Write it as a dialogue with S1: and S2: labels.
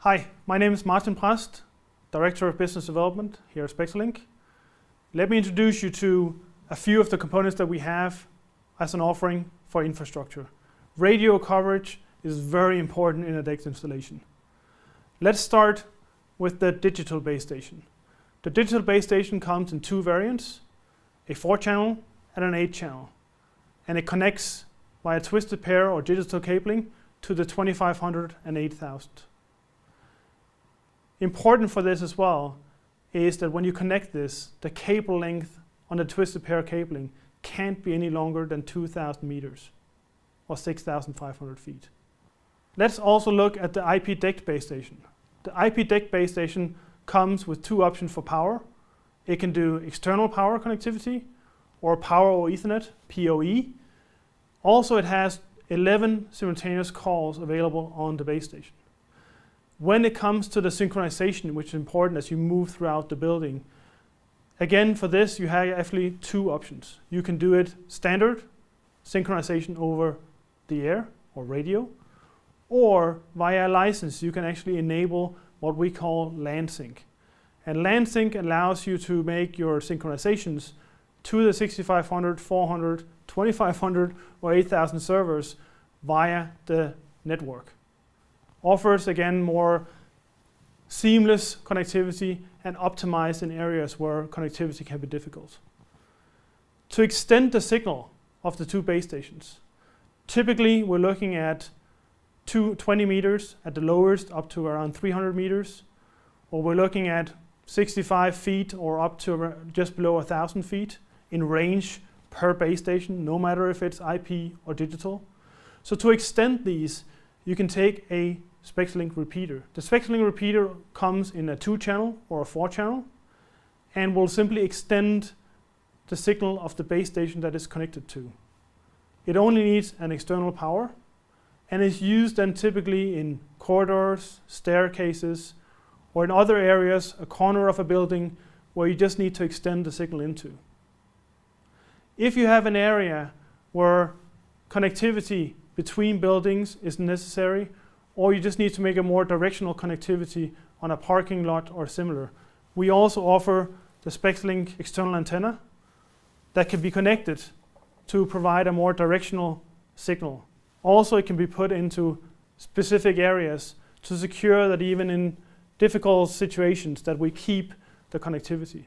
S1: Hi, my name is Martin Prast, Director of Business Development here at Spectralink. Let me introduce you to a few of the components that we have as an offering for infrastructure. Radio coverage is very important in a DECT installation. Let's start with the digital base station. The digital base station comes in two variants, a 4-channel and an 8-channel. And it connects via twisted pair or digital cabling to the 2500 and 8000. Important for this as well is that when you connect this, the cable length on the twisted pair cabling can't be any longer than 2,000 meters or 6,500 feet. Let's also look at the IP DECT base station. The IP DECT base station comes with two options for power. It can do external power connectivity or power over Ethernet, PoE. Also, it has 11 simultaneous calls available on the base station. When it comes to the synchronization, which is important as you move throughout the building, again, for this, you have actually two options. You can do it standard, synchronization over the air or radio, or via a license, you can actually enable what we call LAN sync. And LAN sync allows you to make your synchronizations to the 6500, 400, 2500, or 8000 servers via the network. Offers, again, more seamless connectivity and optimized in areas where connectivity can be difficult. To extend the signal of the two base stations, typically we're looking at 20 meters at the lowest up to around 300 meters, or we're looking at 65 feet or up to just below 1,000 feet in range per base station, no matter if it's IP or digital. So to extend these, you can take a Spectralink repeater. The Spectralink repeater comes in a 2-channel or a 4-channel and will simply extend the signal of the base station that is connected to. It only needs an external power and is used then typically in corridors, staircases, or in other areas, a corner of a building where you just need to extend the signal into. If you have an area where connectivity between buildings is necessary, or you just need to make a more directional connectivity on a parking lot or similar, we also offer the Spectralink external antenna that can be connected to provide a more directional signal. Also, it can be put into specific areas to secure that even in difficult situations that we keep the connectivity.